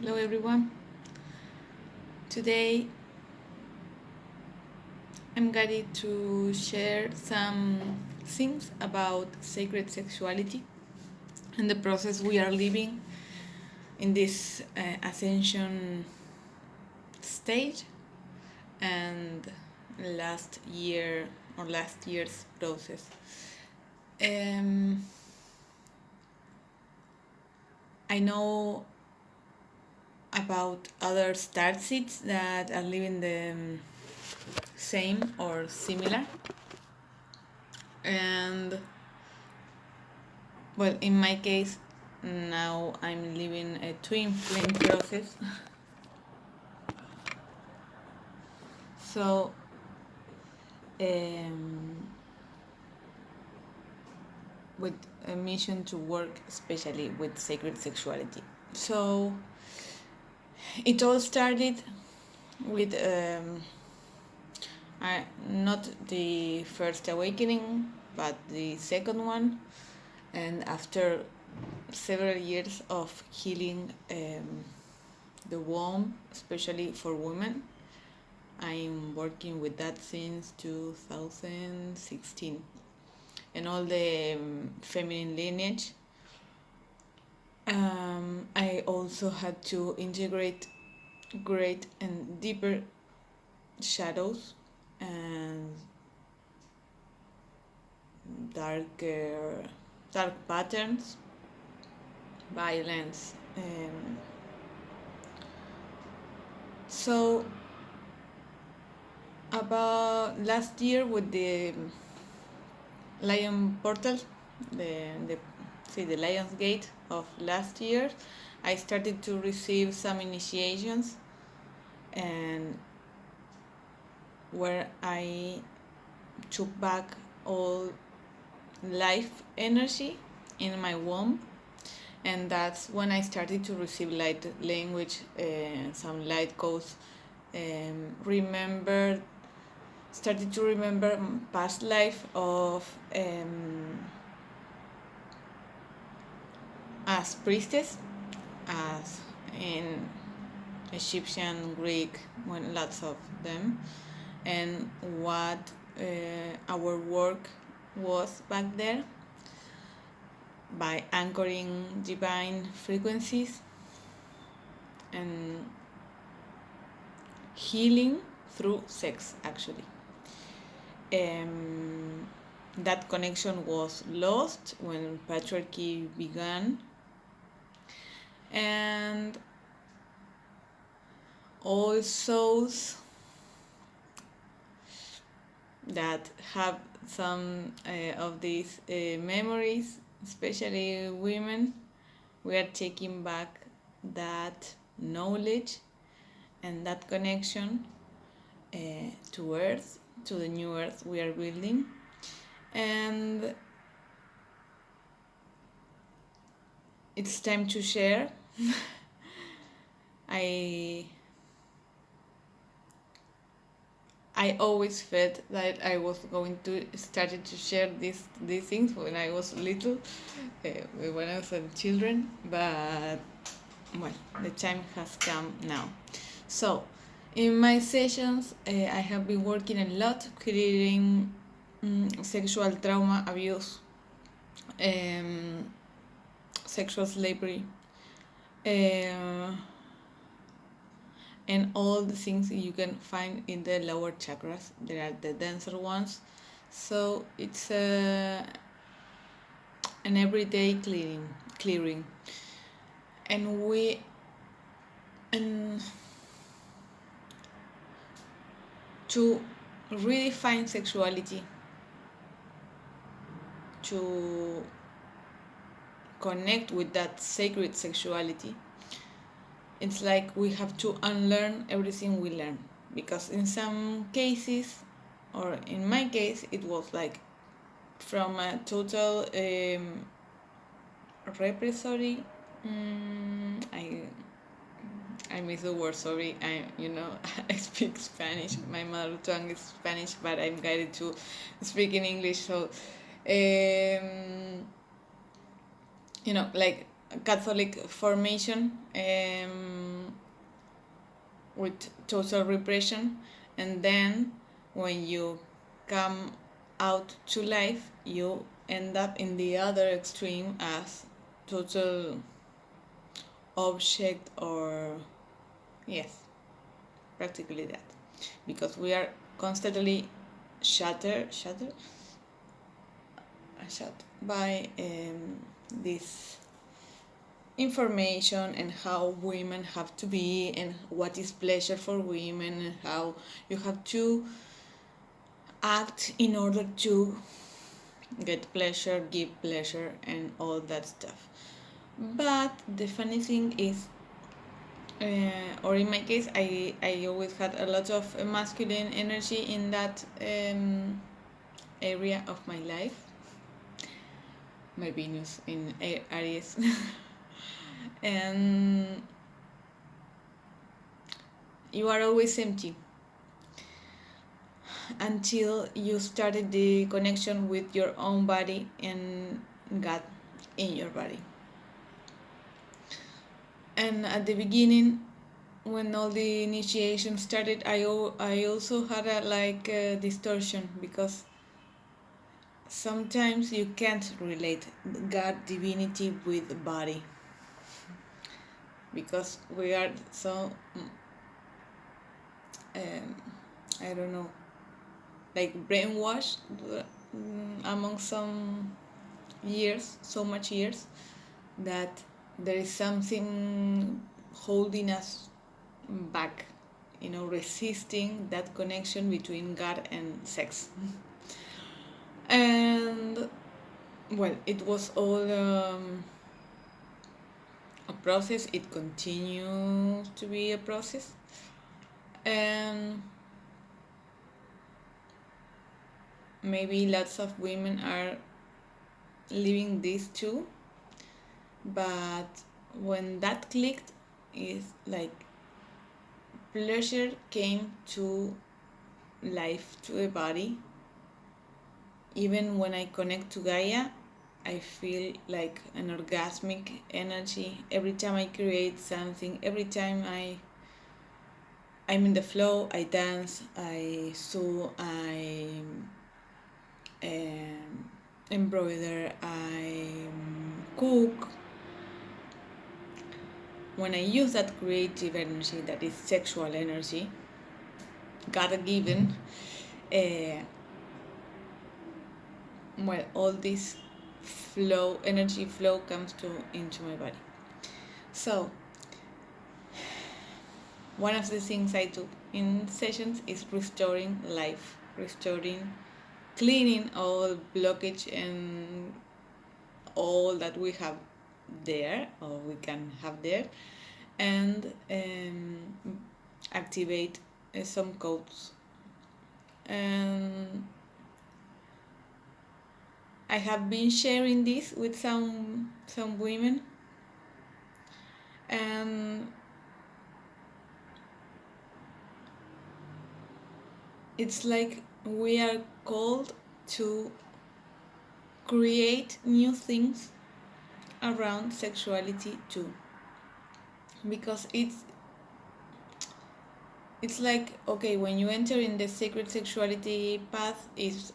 Hello everyone. Today I'm going to share some things about sacred sexuality and the process we are living in this ascension stage and last year's process. Um, I know about other star seeds that are living the same or similar, and well, in my case, now I'm living a twin flame process. So, um, with a mission to work especially with sacred sexuality. So, it all started with not the first awakening, but the second one, and after several years of healing the womb, especially for women. I'm working with that since 2016, and all the feminine lineage. I also had to integrate great and deeper shadows and darker dark patterns, violence. So about last year with the lion portal, the lion's gate of last year, I started to receive some initiations, and where I took back all life energy in my womb, and that's when I started to receive light language, some light codes, remember started to remember past life of as priestess, as in Egyptian, Greek, when lots of them, and what our work was back there by anchoring divine frequencies and healing through sex, actually. That connection was lost when patriarchy began, and all souls that have some of these memories, especially women, we are taking back that knowledge and that connection to Earth, to the new Earth we are building. And it's time to share. I always felt that I was going to started to share these things when I was little, when I was a children, but well, the time has come now. So, in my sessions, I have been working a lot clearing sexual trauma, abuse, sexual slavery, and all the things you can find in the lower chakras. There are the denser ones, so it's an everyday clearing, and to redefine sexuality, to connect with that sacred sexuality, it's like we have to unlearn everything we learn, because in some cases, or in my case, it was like from a total repressory. I miss the word, sorry. I speak Spanish. My mother tongue is Spanish, but I'm guided to speak in English. So, like Catholic formation, with total repression, and then when you come out to life, you end up in the other extreme as total object, or yes, practically that, because we are constantly shattered by this information, and how women have to be, and what is pleasure for women, and how you have to act in order to get pleasure, give pleasure, and all that stuff. But the funny thing is, or in my case, I always had a lot of masculine energy in that area of my life. My Venus in Aries. And you are always empty until you started the connection with your own body and God in your body. And at the beginning, when all the initiation started, I also had a distortion, because sometimes you can't relate God divinity with the body, because we are so I don't know, like brainwashed among some years, so much years, that there is something holding us back, resisting that connection between God and sex. And well, it was all a process. It continues to be a process, and maybe lots of women are living this too. But when that clicked, is like pleasure came to life, to the body. Even when I connect to Gaia, I feel like an orgasmic energy every time I create something. Every time I'm in the flow, I dance, I sew, I embroider, I cook. When I use that creative energy, that is sexual energy, God given, well, all this energy flow comes into my body. So one of the things I do in sessions is restoring life, cleaning all blockage and all that we have there, or we can have there, and activate some codes. And I have been sharing this with some women, and it's like we are called to create new things around sexuality too, because it's like, okay, when you enter in the sacred sexuality path, is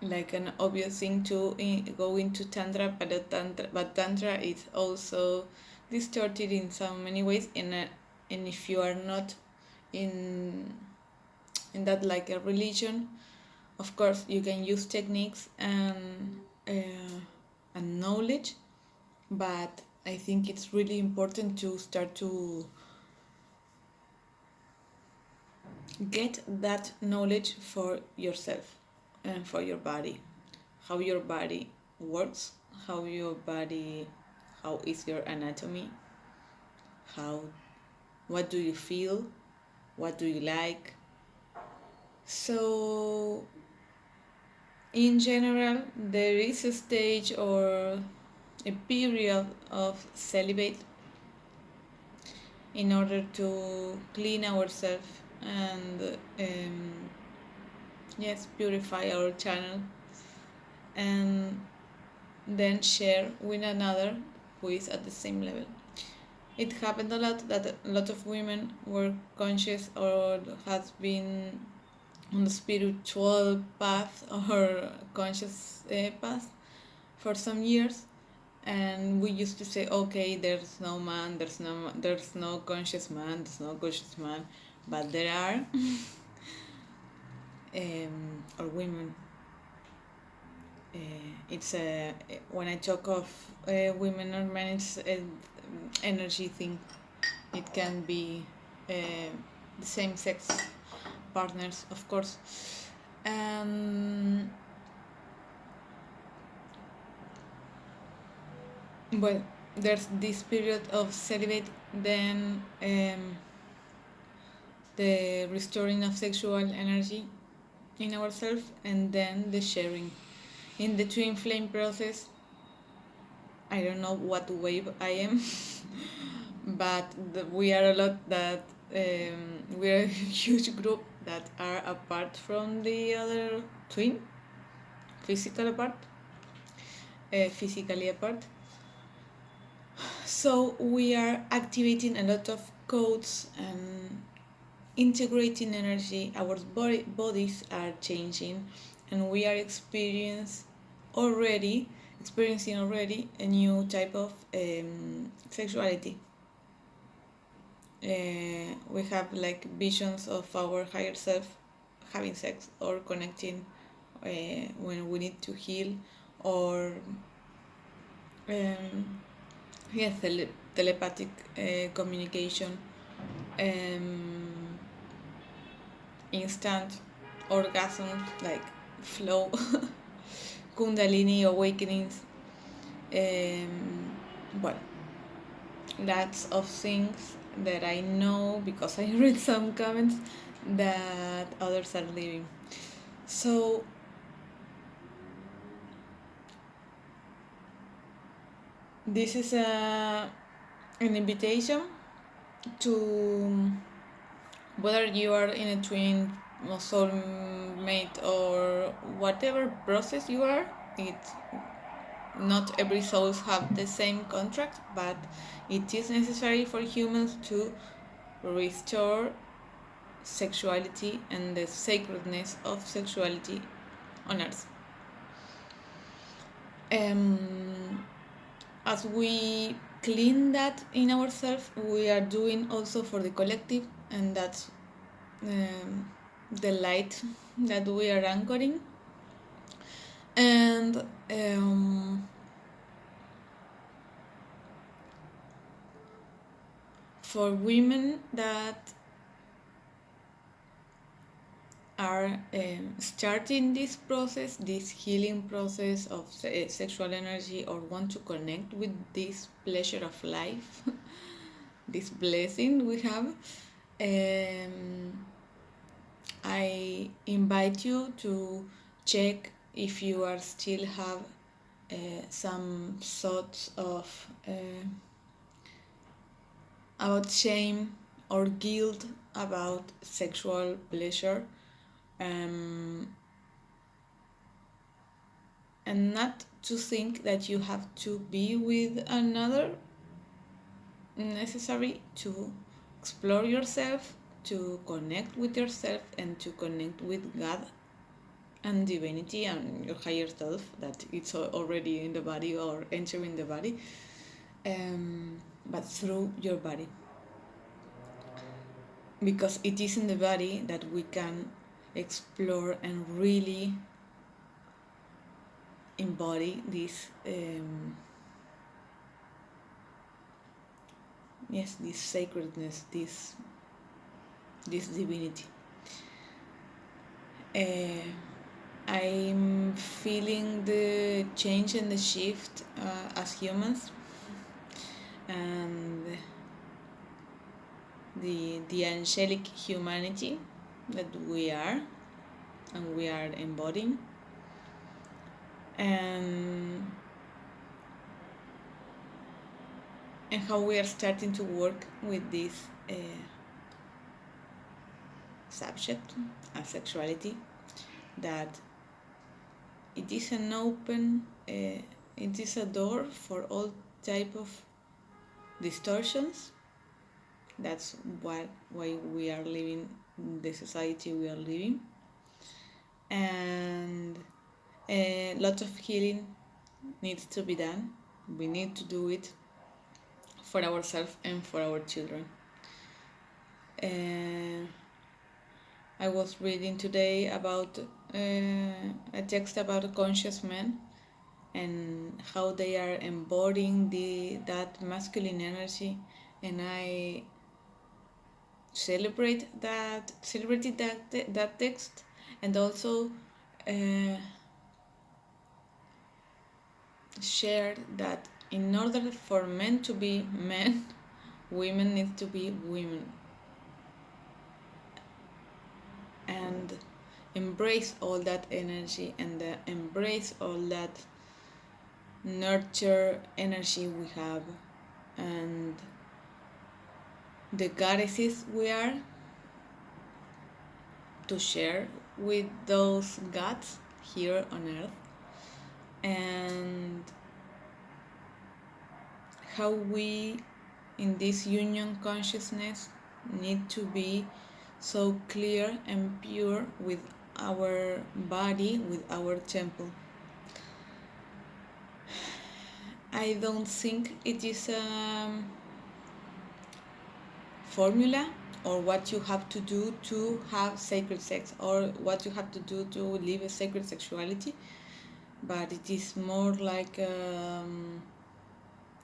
like an obvious thing to go into tantra, but tantra is also distorted in so many ways, and if you are not in that like a religion, of course you can use techniques and knowledge, but I think it's really important to start to get that knowledge for yourself and for your body, how your body works, how is your anatomy, what do you feel, what do you like. So in general, there is a stage or a period of celibate in order to clean ourselves and purify our channel, and then share with another who is at the same level. It happened a lot that a lot of women were conscious or has been on the spiritual path or conscious path for some years, and we used to say, okay, there's no man, there's no conscious man, there's no conscious man, but there are, or women. It's when I talk of women or men, it's an energy thing. It can be the same sex partners, of course. Well, there's this period of celibate, then the restoring of sexual energy in ourselves, and then the sharing. In the twin flame process, I don't know what wave I am, but we are a lot that we are a huge group that are apart from the other twin, physically apart. So we are activating a lot of codes and integrating energy. Our bodies are changing, and we are experiencing already a new type of sexuality. We have like visions of our higher self having sex or connecting when we need to heal, or yes, telepathic communication, instant orgasms, like flow, kundalini awakenings. Well, lots of things that I know because I read some comments that others are living. So this is an invitation to, whether you are in a twin or soulmate or whatever process you are, it's not every souls have the same contract, but it is necessary for humans to restore sexuality and the sacredness of sexuality on earth. As we clean that in ourselves, we are doing also for the collective, and that's the light that we are anchoring. And for women that are starting this process, this healing process of sexual energy, or want to connect with this pleasure of life, this blessing we have, I invite you to check if you are still have some thoughts of about shame or guilt about sexual pleasure, and not to think that you have to be with another, necessary to explore yourself, to connect with yourself, and to connect with God and divinity and your higher self, that it's already in the body or entering the body, but through your body, because it is in the body that we can explore and really embody this this sacredness, this divinity. I'm feeling the change and the shift as humans, and the angelic humanity that we are and we are embodying, and how we are starting to work with this subject, sexuality, that it is an open, it is a door for all type of distortions. That's why we are living the society we are living, and lots of healing needs to be done. We need to do it for ourselves and for our children. I was reading today about a text about conscious men and how they are embodying that masculine energy, and I celebrated that text, and also shared that in order for men to be men, women need to be women, and embrace all that energy and embrace all that nurture energy we have, and the goddesses we are, to share with those gods here on earth, and how we in this union consciousness need to be so clear and pure with our body, with our temple. I don't think it is a formula or what you have to do to have sacred sex or what you have to do to live a sacred sexuality, but it is more like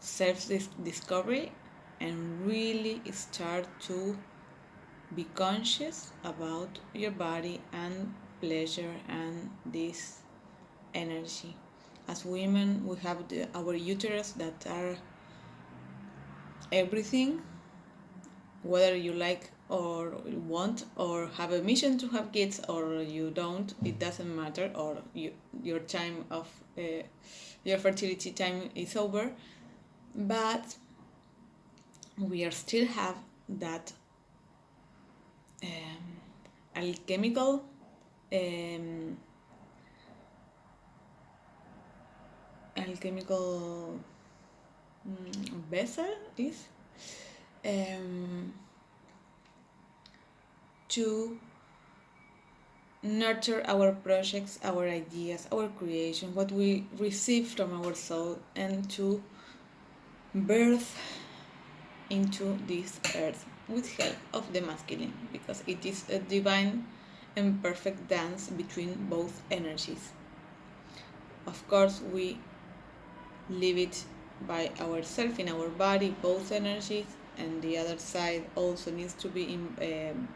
self-discovery, and really start to be conscious about your body and pleasure and this energy. As women, we have our uterus that are everything, whether you like or want or have a mission to have kids or you don't, it doesn't matter, or your time of your fertility time is over, but we are still have that alchemical vessel is to nurture our projects, our ideas, our creation, what we receive from our soul, and to birth into this earth with help of the masculine, because it is a divine and perfect dance between both energies. Of course, we live it by ourselves in our body, both energies, and the other side also needs to be in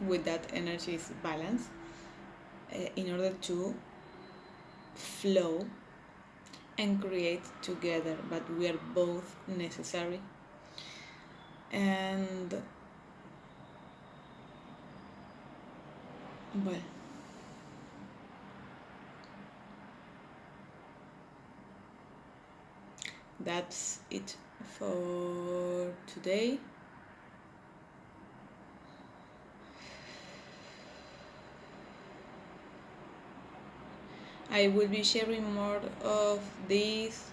with that energy's balance in order to flow and create together, but we are both necessary. And well, that's it for today. I will be sharing more of these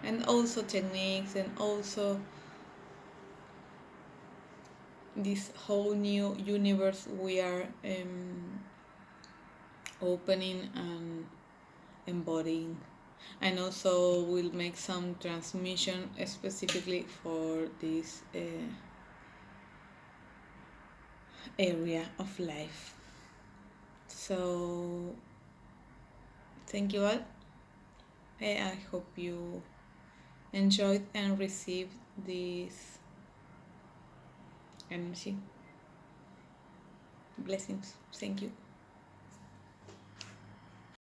and also techniques and also this whole new universe we are opening and embodying, and also we'll make some transmission specifically for this area of life. So thank you all. I hope you enjoyed and received this energy. Blessings. Thank you.